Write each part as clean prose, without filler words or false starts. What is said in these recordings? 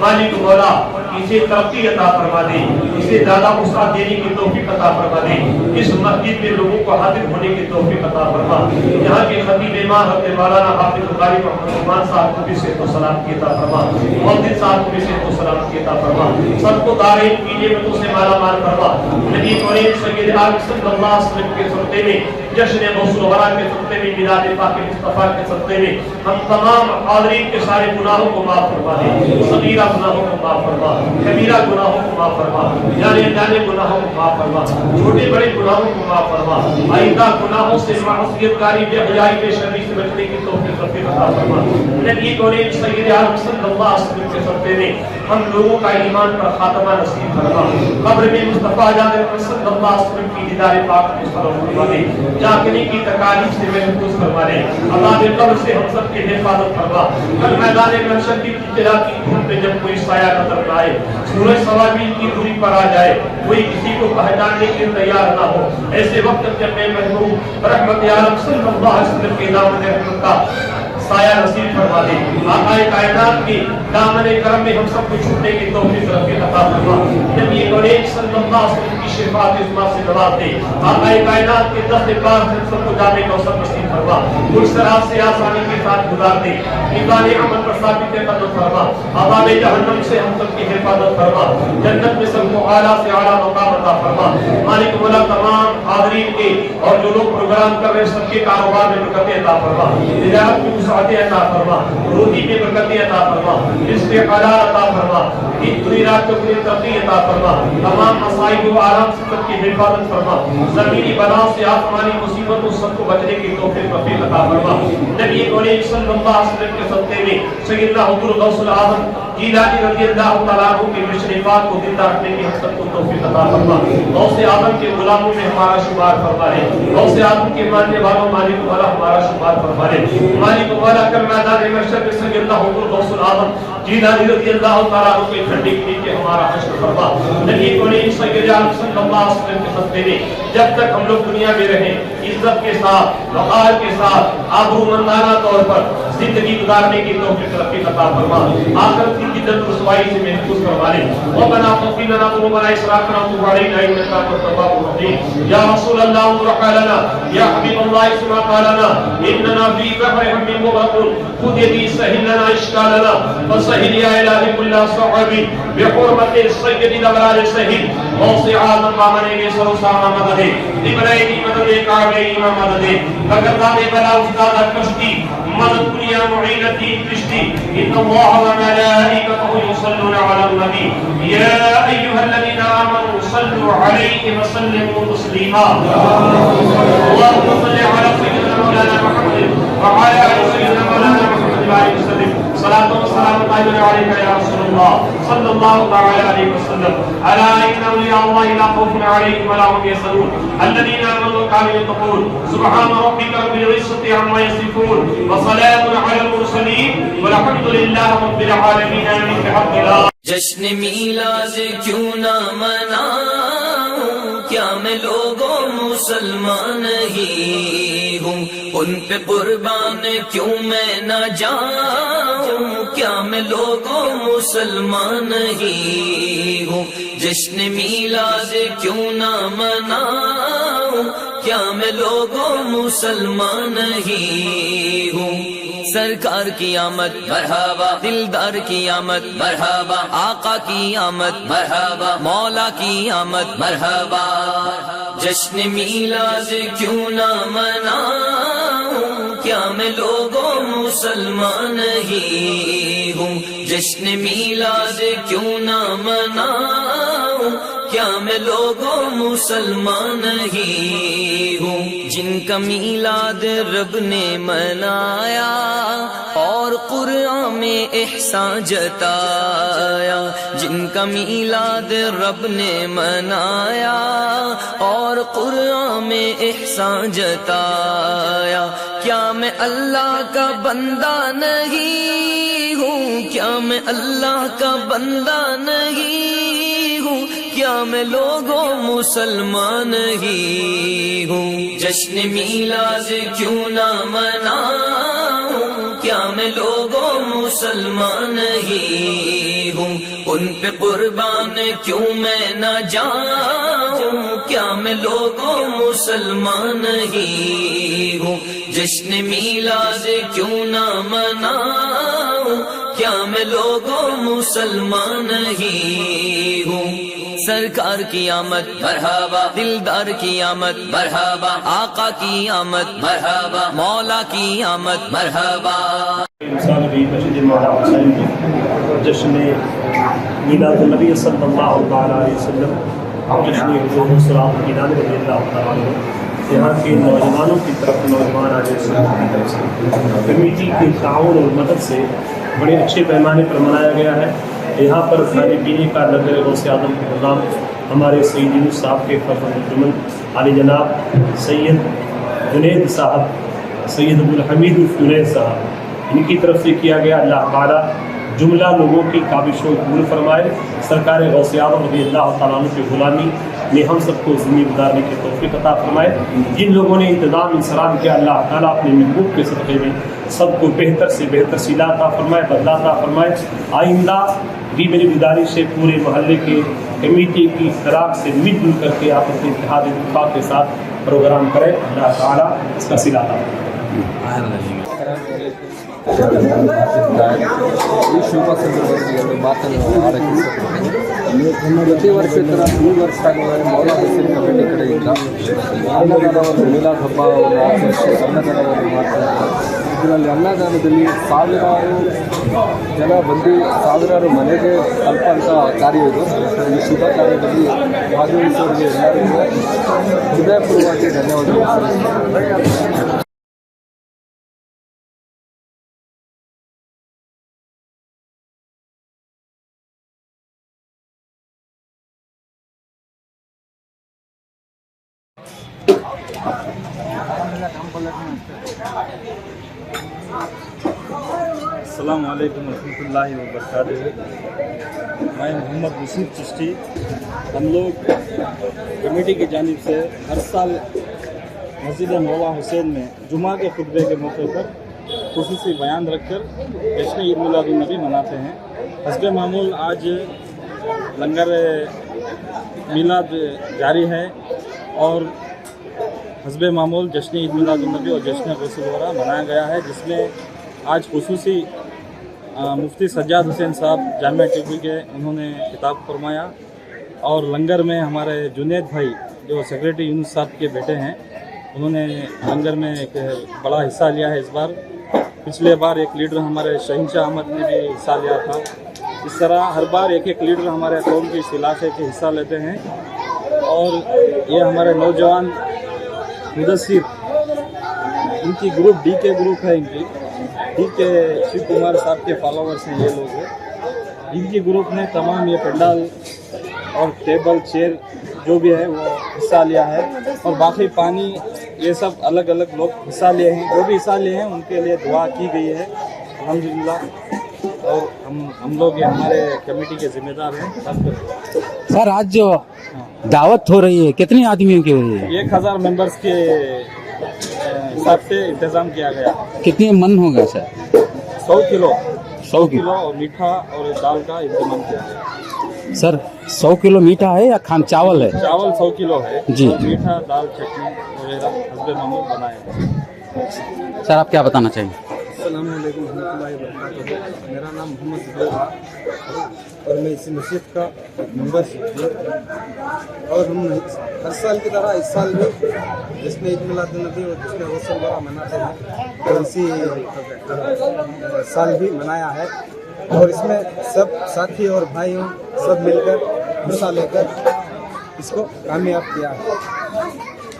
مالک مولا اسے ترقی عطا فرما دے، اسے زیادہ وسعت دینے کی توفیق عطا فرما دے، اس مسجد میں لوگوں کو حاضر ہونے کی توفیق عطا فرما، یہاں کے خطیب امام حضرت مولانا حافظ قاری محمد عثمان صاحب کو بھی صحت و سلامتی عطا فرما، مؤذن صاحب کو بھی صحت و سلامتی عطا فرما، سب کو دارین کی نعمتوں سے مالا مال فرما۔ نبی کریم سید عالم صلی اللہ علیہ وسلم کے صدقے میں، جشن غوث الورا کے صدقے میں، میلاد پاک مصطفیٰ کے صدقے میں ہم تمام حاضرین کے سارے گناہوں کو معاف فرما دے، صغیرہ گناہوں کو معاف فرما، کبیرہ گناہوں کو معاف فرما، جانے جانے گناہوں کو معاف فرما، چھوٹے بڑے گناہوں کو معاف فرما، آئندہ گناہوں سے معصیت کاری بے حیائی بے شرمی سے بچنے کی توفیق عطا فرما۔ نبی کریم سید عالم صلی اللہ علیہ وسلم کے صدقے میں ہم لوگوں کا ایمان پر خاتمہ نصیب فرما، قبر میں مصطفیٰ جان صلی اللہ علیہ وسلم کی دیدار پاک کو فرما دے، جاگنے کی تکالیف سے محفوظ فرما دے، عذاب قبر سے ہم سب کی حفاظت فرما۔ کل میدان محشر کی ابتلا کی دھوپ میں جب کوئی سایہ نظر نہ آئے، سورج سوابین کی دوری پر آ جائے، کوئی کسی کو پہچاننے کے لیے تیار نہ ہو، ایسے وقت جب میں محبوب رحمت عالم صلی اللہ علیہ وسلم کے دامن رحمت کا سایہ نصیب فرما دے، آقا کائنات کی دامن کرم میں ہم سب کو چھوٹنے کی توفیق عطا فرما، نبی کریم صلی اللہ علیہ وسلم کی شفاعت عظمیٰ سے نواز دے، آقا کائنات کے دست پاک سے سب کو جانے کا اوسط نصیب فرما، گلشرات سے آسانی کے ساتھ گزار دے، میزان عمل پر ثابت قدم فرما، عذاب جہنم سے ہم سب کی حفاظت فرما، جنت میں سب کو اعلیٰ سے اعلیٰ مقام عطا فرما۔ مالک مولا تمام حاضرین کے اور جو لوگ پروگرام کر رہے سب کے کاروبار میں برکتیں عطا فرما، تجارت میں وسعتیں عطا فرما، روزی میں برکتیں عطا فرما، رزق حلال عطا فرما، دنیا رات کو پوری ترقی عطا فرما، تمام مصائب و آرام سے سب کی حفاظت فرما، زمینی بلاؤں سے آسمانی مصیبتوں سب کو بچنے کی توفیق عطا فرما۔ نبی کریم صلی اللہ علیہ وسلم کے صدقے میں سیدنا حضور غوث العظم جیلانی رضی اللہ تعالیٰ عنہ کے مشرفات کو زندہ رکھنے کی ہم سب کو توفیق عطا فرما، غوث اعظم کے غلاموں میں ہمارا شمار فرما لے، غوث اعظم کے ماننے والوں مالک والا ہمارا شمار فرما لے، مالک والا کر میدان محشر میں سیدنا حضور غوث العظم جیلانی رضی اللہ تعالیٰ عنہ کے ٹھنڈے کے نیچے ہمارا حشر فرما۔ نبی کریم صلی اللہ علیہ وسلم کے صدقے میں جب تک ہم لوگ دنیا میں رہیں عزت کے ساتھ وقار کے ساتھ آبرومندانہ طور پر زندگی گزارنے کی توفیق عطا فرما، آخرت کی جنت رسوائی سے محفوظ فرما لے۔ ربنا اغفر لنا ذنوبنا اسرافنا وتب علينا انك انت التواب الرحيم۔ یا رسول اللہ انظر حالنا، یا حبیب اللہ اسمع قالنا، اننا فی بحر هم مغرقون، خذ یدی سہل لنا اشکالنا فسہل یا الہی کل صعب بحرمت السید الابرار سہل، غوث اعظم مامنے میں سرو سامہ مدد ابراہیمی مدد کعبی مدد بگرداد بلا استاد کشتی مدد دنیا معینتی کشتی ان اللہ وملائکته یصلون علی النبی یا ایها الذین آمنوا صلوا علیہ وسلموا تسلیما اللهم صل علی سیدنا مولانا محمد وعلى آل سیدنا مولانا محمد وعلى وسلم صلاة و سلام علیک یا رسول اللہ صلی اللہ تعالی علیہ وسلم الا ان اولیاء اللہ لا خوف علیہم ولا هم يحزنون الذین آمنوا وكانوا يتقون سبحان ربک رب العزة عما يصفون وسلام علی المرسلین والحمد للہ رب العالمین آمین بحق لا۔ جشن میلاد کیوں نہ مناؤں، کیا میں لوگوں مسلمان ہی ہوں، ان پہ قربان کیوں میں نہ جاؤں، کیا میں لوگوں مسلمان ہی ہوں، جشن میلاد کیوں نہ مناؤں، کیا میں لوگوں مسلمان ہی ہوں۔ سرکار کی آمد مرحبا، دلدار کی آمد مرحبا، آقا کی آمد مرحبا، مولا کی آمد مرحبا، جشن میلاد کیوں نہ مناؤں، کیا میں لوگوں مسلمان ہی ہوں، جشن میلاد کیوں نہ مناؤں، کیا میں لوگوں مسلمان ہی ہوں، جن کا میلاد رب نے منایا اور قرآن میں احسان جتایا، جن کا میلاد رب نے منایا اور قرآن میں احسان جتایا، کیا میں اللہ کا بندہ نہیں ہوں، کیا میں اللہ کا بندہ نہیں ہوں، کیا میں لوگوں مسلمان ہی ہوں، جشن میلاد کیوں نہ مناؤں، کیا میں لوگوں مسلمان مسلمان ہی ہوں، ان پہ قربان کیوں میں نہ جاؤں، کیا میں لوگوں مسلمان ہی ہوں، جشن میلاد کیوں نہ مناؤں، کیا میں لوگوں مسلمان ہی ہوں۔ سرکار کی آمد مرحبا، دلدار کی آمد مرحبا، آقا کی آمد مرحبا، مولا کی آمد مرحبا۔ انسان بھی مسجد مولا حسین میں جشن میلاد النبی صلی اللہ تعالیٰ علیہ وسلم، جشن حضور السلام کی نام رضی اللہ تعالیٰ عنہ، یہاں کے نوجوانوں کی طرف، نوجوان علیہ السلام کی طرف سے کمیٹی کے تعاون اور مدد سے بڑے اچھے پیمانے پر منایا گیا ہے۔ یہاں پر کھانے پینے کا لنگر غوث اعظم کے نظام ہمارے سید یونس صاحب کے فرزند انجمن علی جناب سید جنید صاحب، سید ابوالحمید جنید صاحب، ان کی طرف سے کیا گیا۔ اللہ تعالیٰ جملہ لوگوں کی کاوشوں کو قبول فرمائے، سرکار غوث اعظم رضی اللہ تعالیٰ عنہ کی غلامی میں ہم سب کو ذمہ گزارنے کی توفیق عطا فرمائے۔ جن لوگوں نے انتظام انسرام کیا، اللہ تعالیٰ اپنے محبوب کے صدقے میں سب کو بہتر سے بہتر صلہ عطا فرمائے، بدلہ عطا فرمائے۔ آئندہ بھی میری گزارش ہے پورے محلے کے کمیٹی کی اشتراک سے مل جل کر کے آپ اپنے اتحاد اتفاق کے ساتھ پروگرام کریں، اللہ تعالیٰ اس کا صلہ عطا فرمائے۔ ಈ ಶುಭ ಸಂದರ್ಭದಲ್ಲಿ ಮಾತನ್ನು ಆರಂಭಿಸುತ್ತೇನೆ। ಪ್ರತಿ ವರ್ಷ ಥರ ಈ ವರ್ಷ ಮೌಲಾ ಹುಸೇನ್ ಕಮಿಟಿ ಕಡೆಯಿಂದ ಅನ್ನದಾನವನ್ನು ಮೀಲಾದ್ ಹಬ್ಬವನ್ನು ಆಚರಿಸಿ ಅನ್ನದಾನವನ್ನು ಮಾಡ್ತಾರೆ। ಇದರಲ್ಲಿ ಅನ್ನದಾನದಲ್ಲಿ ಸಾವಿರಾರು ಜನ ಬಂದು ಸಾವಿರಾರು ಮನೆಗೆ ತಲುಪಂಥ ಕಾರ್ಯ ಇದು। ಈ ಶುಭ ಕಾರ್ಯದಲ್ಲಿ ಭಾಗವಹಿಸುವವರಿಗೆ ಎಲ್ಲರಿಗೂ ಹೃದಯಪೂರ್ವಕವಾಗಿ ಧನ್ಯವಾದಗಳು ಸಲ್ಲಿಸುತ್ತೇನೆ। السلام علیکم ورحمۃ اللہ وبرکاتہ۔ میں محمد نصیر چشتی، ہم لوگ کمیٹی کی جانب سے ہر سال مسجد مولا حسین میں جمعہ کے خطبے کے موقع پر خصوصی بیان رکھ کر جشن عید میلاد النبی مناتے ہیں۔ حسب معمول آج لنگر میلاد جاری ہے اور حسب معمول جشن عید میلاد النبی اور جشن غسل وغیرہ منایا گیا ہے، جس میں آج خصوصی مفتی سجاد حسین صاحب جامعہ ٹیپو کے انہوں نے خطاب فرمایا، اور لنگر میں ہمارے جنید بھائی جو سیکریٹری یونس صاحب کے بیٹے ہیں، انہوں نے لنگر میں ایک بڑا حصہ لیا ہے اس بار۔ پچھلے بار ایک لیڈر ہمارے شہنشاہ احمد نے بھی حصہ لیا تھا۔ اس طرح ہر بار ایک ایک لیڈر ہمارے قوم کے اس علاقے کے حصہ لیتے ہیں، اور یہ ہمارے نوجوان مدثر، ان کی گروپ ڈی کے گروپ ہے، ان کی ڈی کے شیو کمار صاحب کے فالوورس ہیں یہ لوگ ہیں۔ ان کی گروپ نے تمام یہ پنڈال اور ٹیبل چیئر جو بھی ہے وہ حصہ لیا ہے، اور باقی پانی یہ سب الگ الگ لوگ حصہ لیے ہیں۔ جو بھی حصہ لیے ہیں ان کے لیے دعا کی گئی ہے الحمدللہ، اور ہم لوگ یہ ہمارے کمیٹی کے ذمہ دار ہیں سب۔ سر آج جو دعوت ہو رہی ہے کتنے آدمیوں کی ہو رہی ہے؟ 1000 ممبرس کے حساب سے انتظام کیا گیا۔ کتنے من ہوگا سر؟ 100 کلو 100 کلو اور میٹھا اور دال کا انتظام کیا گیا۔ سر 100 کلو میٹھا ہے یا چاول ہے؟ چاول 100 کلو ہے جی۔ اور میٹھا دال چٹنی وغیرہ حسب معمول بنائے گئے۔ سر آپ کیا بتانا چاہیں گے؟ السلام علیکم ورحمۃ اللہ وبرکاتہ۔ میرا نام محمد زبیر ہے اور میں اسی مسجد کا ممبر ہوں، اور ہم ہر سال کی طرح اس سال بھی جشن عید میلاد النبی اور جشن غسل وغیرہ مناتے ہیں، اور اسی سال بھی منایا ہے، اور اس میں سب ساتھی اور بھائیوں سب مل کر حصہ لے کر اس کو کامیاب کیا ہے۔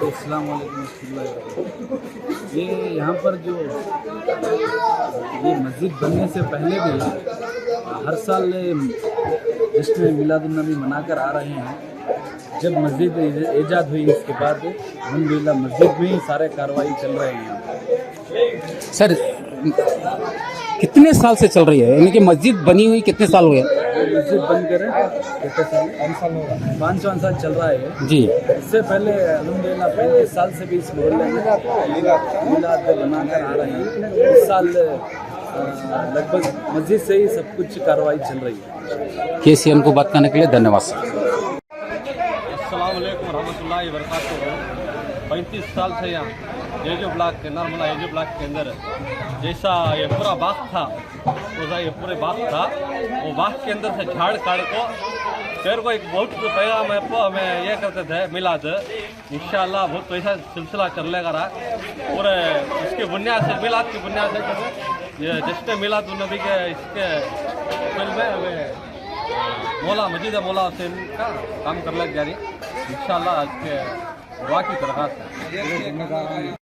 السلام علیکم ورحمۃ اللہ وبرکاتہ۔ یہ یہاں پر جو یہ مسجد بننے سے پہلے بھی ہر سال جشن میلاد النبی منا کر آ رہے ہیں۔ جب مسجد ایجاد ہوئی اس کے بعد الحمدللہ مسجد میں ہی سارے کارروائی چل رہے ہیں۔ سر کتنے سال سے چل رہی ہے، یعنی کہ مسجد بنی ہوئی کتنے سال ہوئے؟ مسجد بن کر کتنے سال؟ 5 سال چل رہا ہے جی۔ اس سے پہلے الحمدللہ 35 سال سے بھی اس محلے میں میلاد بنا کر آ رہے ہیں۔ اس سال لگ بھگ مسجد سے ہی سب کچھ کارروائی چل رہی ہے. KCN کو بات کرنے کے لیے دھنیہ واد سر. السلام علیکم ورحمۃ اللہ وبرکاتہ. 35 سال سے یہاں یجو بلاک کے نرملا یجو بلاک کے اندر جیسا یہ پورا باغ تھا ویسا یہ پورے باغ تھا. وہ باغ کے اندر سے جھاڑ کاٹ کو پھر کو ایک بہت پیغام ہے ہمیں یہ کرتے تھے میلاد. انشاءاللہ بہت پیسہ سلسلہ چلے گا رہا. پورے اس کی بنیاد سے میلاد کی بنیاد سے یہ جشن میلاد النبی کے اس کے فلم میں ہمیں مولا مجید مولا حسین کا کام کر لگ جاری. انشاءاللہ آج کے دعا کی درخواست ہے.